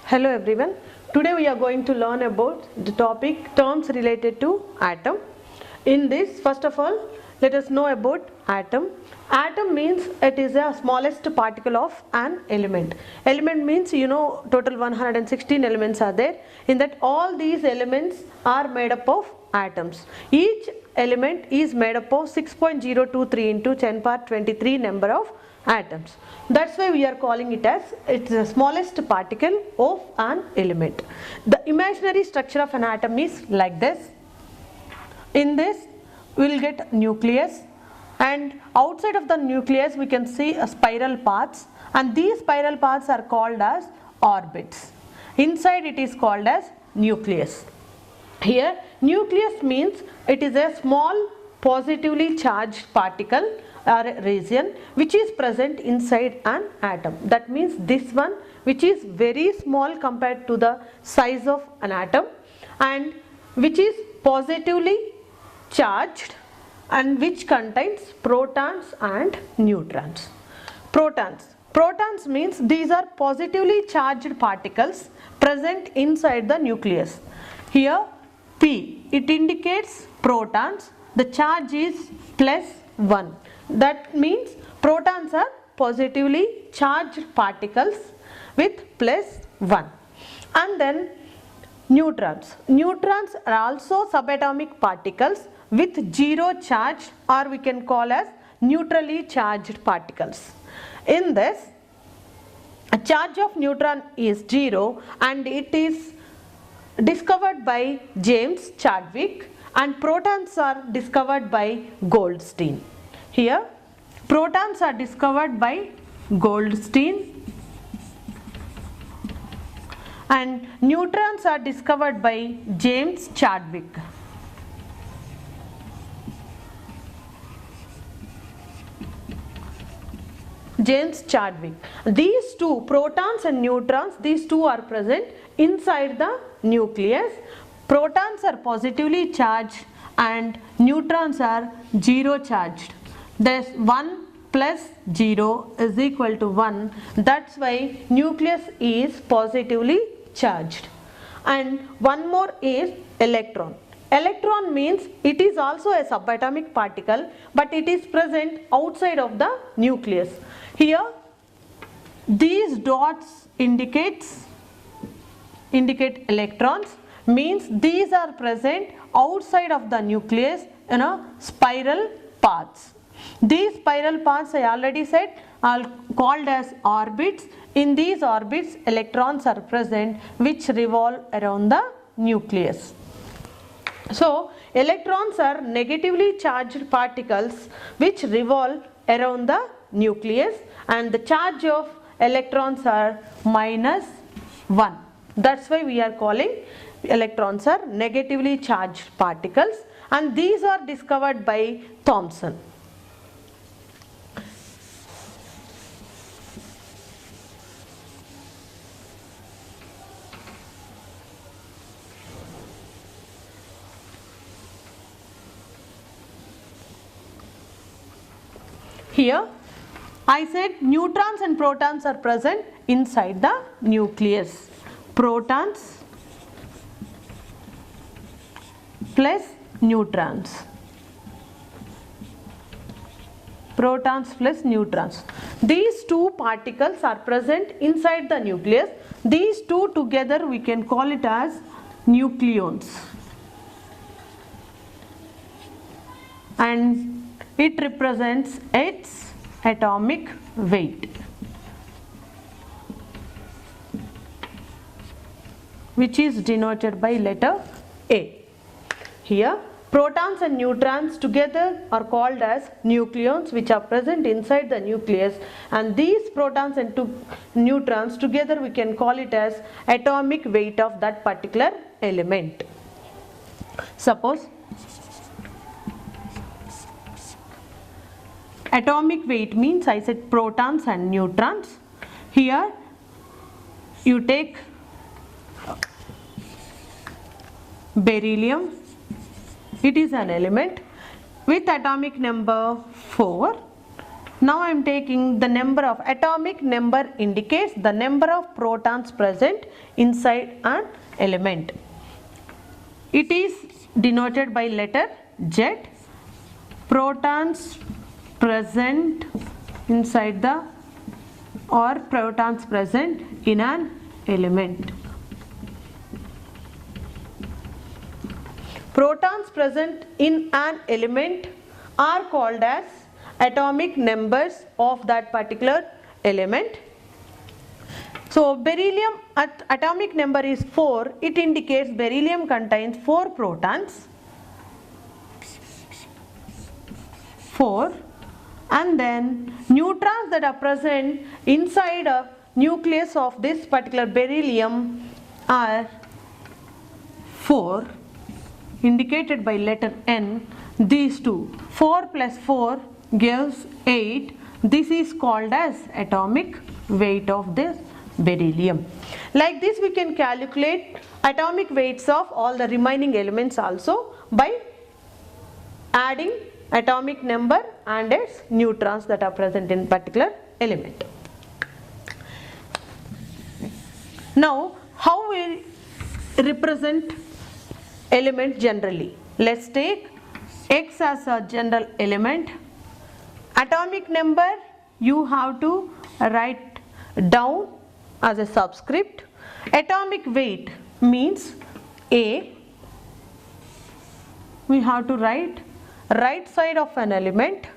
Hello everyone. Today we are going to learn about the topic terms related to atom. In this, first of all, let us know about atom. Atom means it is the smallest particle of an element. Element means total 116 elements are there. In that all these elements are made up of atoms. Each element is made up of 6.023 into 10 power 23 number of atoms. That's why we are calling it as it's the smallest particle of an element. The imaginary structure of an atom is like this. In this we will get nucleus, and outside of the nucleus we can see a spiral paths, and these spiral paths are called as orbits. Inside it is called as nucleus. Here nucleus means it is a small positively charged particle or region which is present inside an atom. That means this one, which is very small compared to the size of an atom, and which is positively charged and which contains protons and neutrons. Protons means these are positively charged particles present inside the nucleus. Here P, it indicates protons. The charge is +1. That means protons are positively charged particles with +1. And then neutrons. Neutrons are also subatomic particles with zero charge, or we can call as neutrally charged particles. In this, a charge of neutron is 0 and it is discovered by James Chadwick, and protons are discovered by Goldstein. Here protons are discovered by Goldstein and neutrons are discovered by James Chadwick. These two, protons and neutrons, these two are present inside the nucleus. Protons are positively charged and neutrons are zero charged. Thus 1 plus 0 is equal to 1. That's why nucleus is positively charged. And one more is electron. Electron means it is also a subatomic particle, but it is present outside of the nucleus. Here these dots indicate electrons, means these are present outside of the nucleus in a spiral paths. These spiral paths, I already said, are called as orbits. In these orbits electrons are present which revolve around the nucleus. So electrons are negatively charged particles which revolve around the nucleus, and the charge of electrons are -1. That's why we are calling electrons are negatively charged particles, and these are discovered by Thomson. Here I said neutrons and protons are present inside the nucleus. Protons plus neutrons. Protons plus neutrons. These two particles are present inside the nucleus. These two together we can call it as nucleons. And it represents its atomic weight, which is denoted by letter A. Here protons and neutrons together are called as nucleons, which are present inside the nucleus, and these protons and neutrons together we can call it as atomic weight of that particular element. Suppose atomic weight means I said protons and neutrons. Here you take beryllium. It is an element with atomic number 4. Now I am taking the number of atomic number indicates the number of protons present inside an element. It is denoted by letter Z. Protons present inside the or protons present in an element. Protons present in an element are called as atomic numbers of that particular element. So beryllium atomic number is 4. It indicates beryllium contains 4 protons. 4, and then neutrons that are present inside a nucleus of this particular beryllium are 4, indicated by letter N. These two, 4 plus 4 gives 8. This is called as atomic weight of this beryllium. Like this we can calculate atomic weights of all the remaining elements also by adding atomic number and its neutrons that are present in particular element. Now how we represent element generally? Let's take X as a general element. Atomic number you have to write down as a subscript. Atomic weight means A. We have to write right side of an element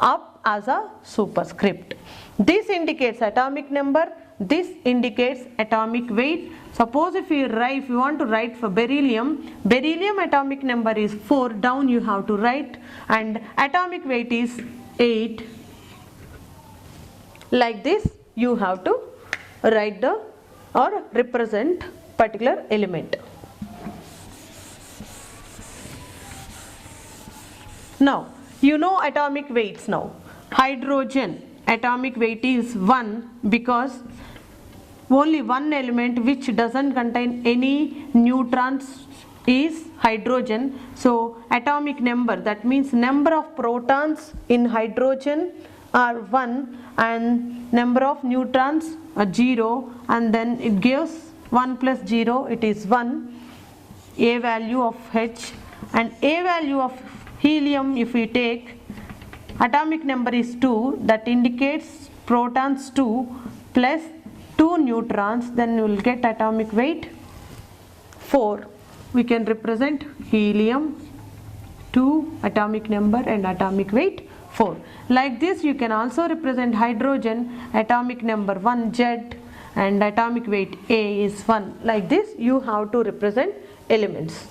up as a superscript. This indicates atomic number, this indicates atomic weight. Suppose if you want to write for beryllium, beryllium atomic number is 4, down you have to write, and atomic weight is 8. Like this you have to write the or represent particular element. Now you know atomic weights now. Hydrogen atomic weight is 1 because only one element which doesn't contain any neutrons is hydrogen. So atomic number, that means number of protons in hydrogen are 1 and number of neutrons are 0, and then it gives 1 plus 0, it is 1. A value of H, and A value of helium if we take, atomic number is 2, that indicates protons 2 plus 2 neutrons, then you will get atomic weight 4. We can represent helium 2 atomic number and atomic weight 4. Like this you can also represent hydrogen atomic number 1 Z and atomic weight A is 1. Like this you have to represent elements.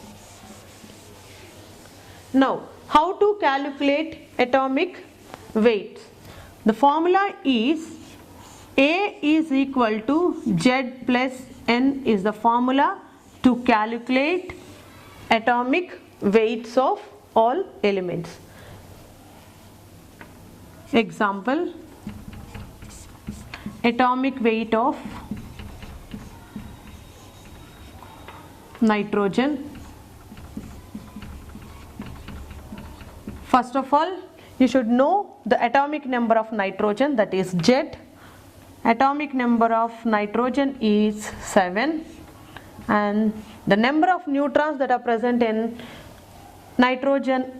Now how to calculate atomic weights? The formula is A is equal to Z plus N is the formula to calculate atomic weights of all elements. Example, atomic weight of nitrogen. First of all, you should know the atomic number of nitrogen, that is Z. Atomic number of nitrogen is 7, and the number of neutrons that are present in nitrogen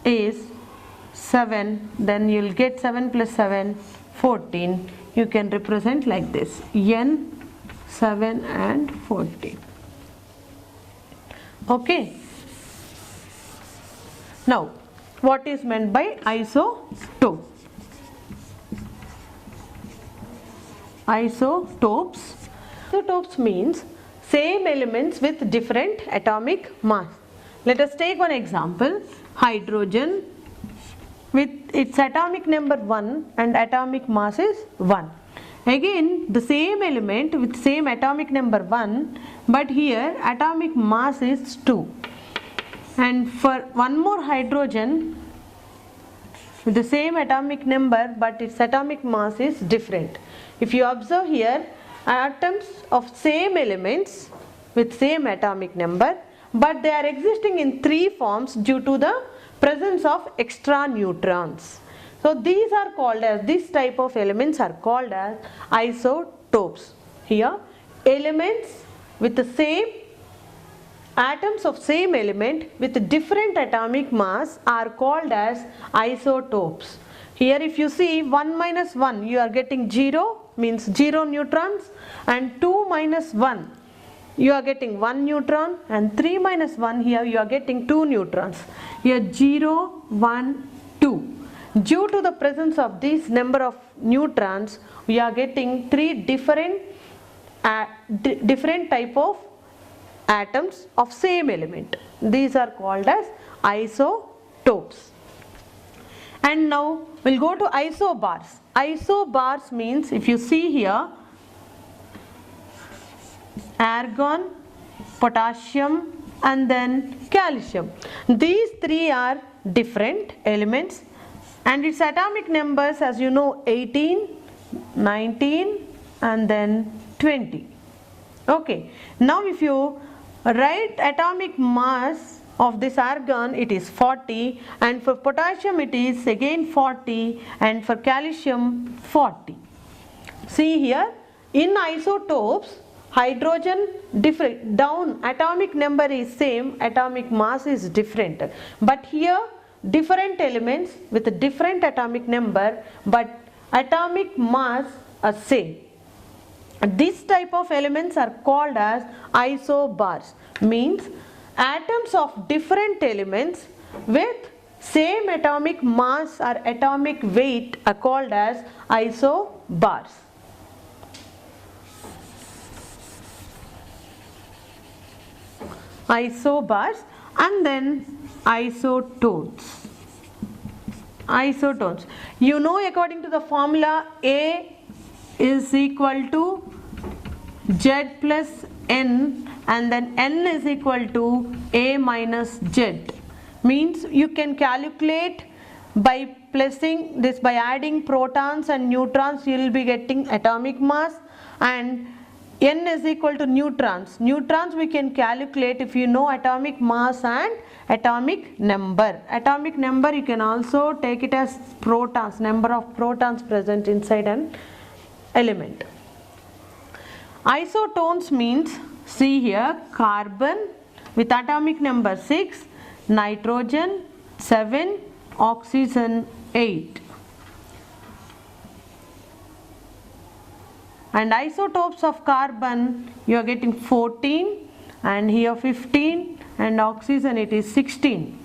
is 7. Then you will get 7 plus 7, 14. You can represent like this, N, 7 and 14. Okay. Now what is meant by isotope? Isotopes. Isotopes means same elements with different atomic mass. Let us take one example, hydrogen with its atomic number 1 and atomic mass is 1. Again the same element with same atomic number 1, but here atomic mass is 2. And for one more hydrogen with the same atomic number but its atomic mass is different. If you observe here, atoms of same elements with same atomic number, but they are existing in 3 forms due to the presence of extra neutrons. So these are called as, this type of elements are called as isotopes. Here elements with the same atoms of same element with different atomic mass are called as isotopes. Here if you see 1 minus 1, you are getting 0, means 0 neutrons, and 2 minus 1, you are getting 1 neutron, and 3 minus 1, here you are getting 2 neutrons. Here 0, 1, 2. Due to the presence of this number of neutrons, we are getting 3 different type of atoms of same element. These are called as isotopes. And now we'll go to isobars. Isobars means, if you see here, argon, potassium, and then calcium. These three are different elements, and its atomic numbers, as you know, 18, 19, and then 20. Okay, now if you write atomic mass of this argon, it is 40, and for potassium it is again 40, and for calcium 40. See here, in isotopes, hydrogen different, down atomic number is same, atomic mass is different, but here different elements with a different atomic number but atomic mass are same. This type of elements are called as isobars, means atoms of different elements with same atomic mass or atomic weight are called as isobars. Isobars, and then isotones. Isotones, you know, according to the formula, A is equal to Z plus N, and then N is equal to A minus Z. Means you can calculate by placing this, by adding protons and neutrons, you will be getting atomic mass, and N is equal to neutrons. Neutrons we can calculate if you know atomic mass and atomic number. Atomic number you can also take it as protons, number of protons present inside an element. Isotones means, see here, carbon with atomic number 6, nitrogen 7, oxygen 8. And isotopes of carbon, you are getting 14, and here 15, and oxygen it is 16.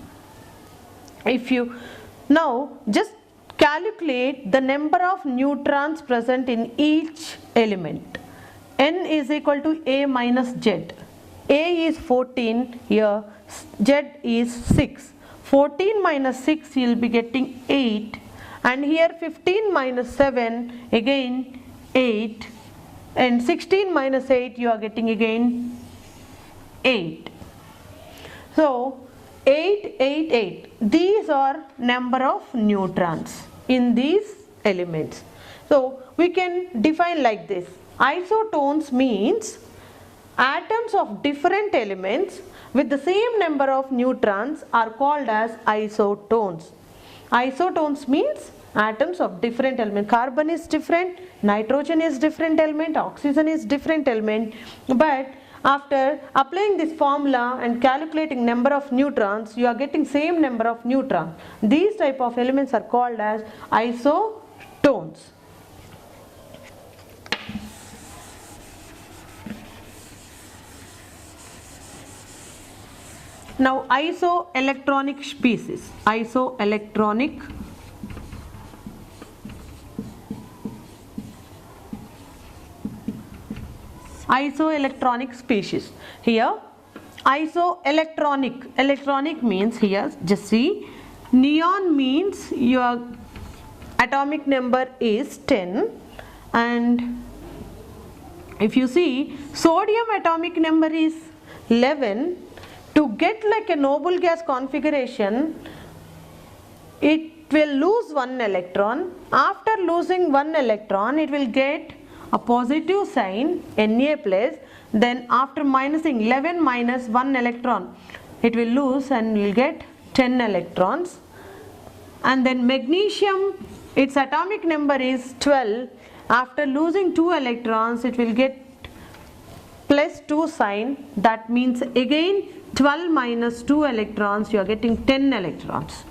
If you now just calculate the number of neutrons present in each element. N is equal to A minus Z. A is 14, here Z is 6. 14 minus 6 you will be getting 8, and here 15 minus 7 again 8, and 16 minus 8 you are getting again 8. So 8, 8, 8, these are number of neutrons in these elements. So we can define like this. Isotones means atoms of different elements with the same number of neutrons are called as isotones. Isotones means atoms of different element. Carbon is different, nitrogen is different element, oxygen is different element, but after applying this formula and calculating number of neutrons, you are getting same number of neutrons. These type of elements are called as isotones. Now isoelectronic species. Isoelectronic species. Here electronic means, here just see, neon means your atomic number is 10, and if you see sodium atomic number is 11. To get like a noble gas configuration, it will lose one electron. After losing one electron, it will get a positive sign, Na plus. Then after minusing 11 minus 1 electron, it will lose and will get 10 electrons. and then magnesium, its atomic number is 12. After losing 2 electrons, it will get plus 2 sign. That means again 12 minus 2 electrons, you are getting 10 electrons.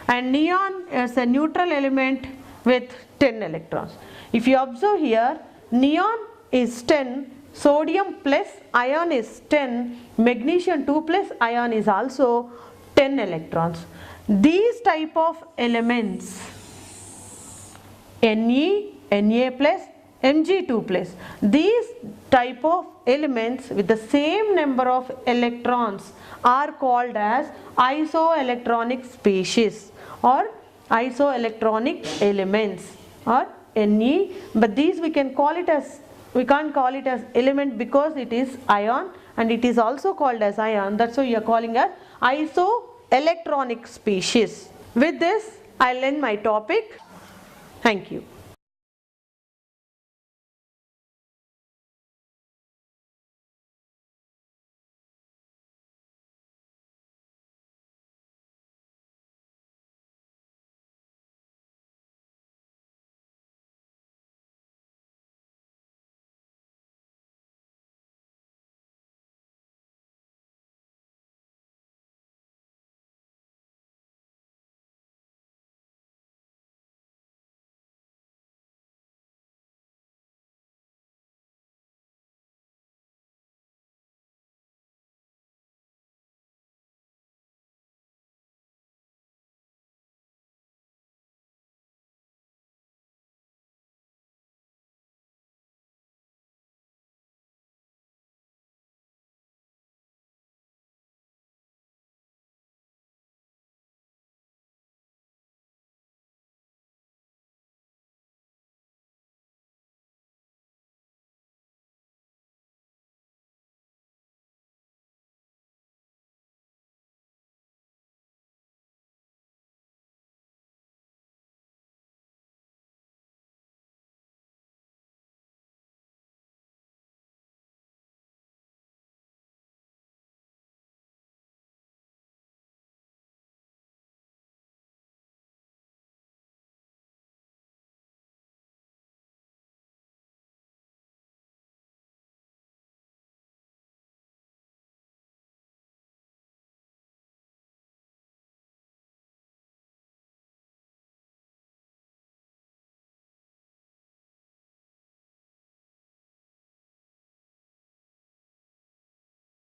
And neon is a neutral element with 10 electrons. If you observe here, neon is 10, sodium plus ion is 10, magnesium 2 plus ion is also 10 electrons. These type of elements, Ne, Na plus, Mg2 plus, these type of elements with the same number of electrons are called as isoelectronic species or isoelectronic elements or Ne, but these we can't call it as element because it is ion, and it is also called as ion. That's why you are calling as isoelectronic species. With this, I'll end my topic. Thank you.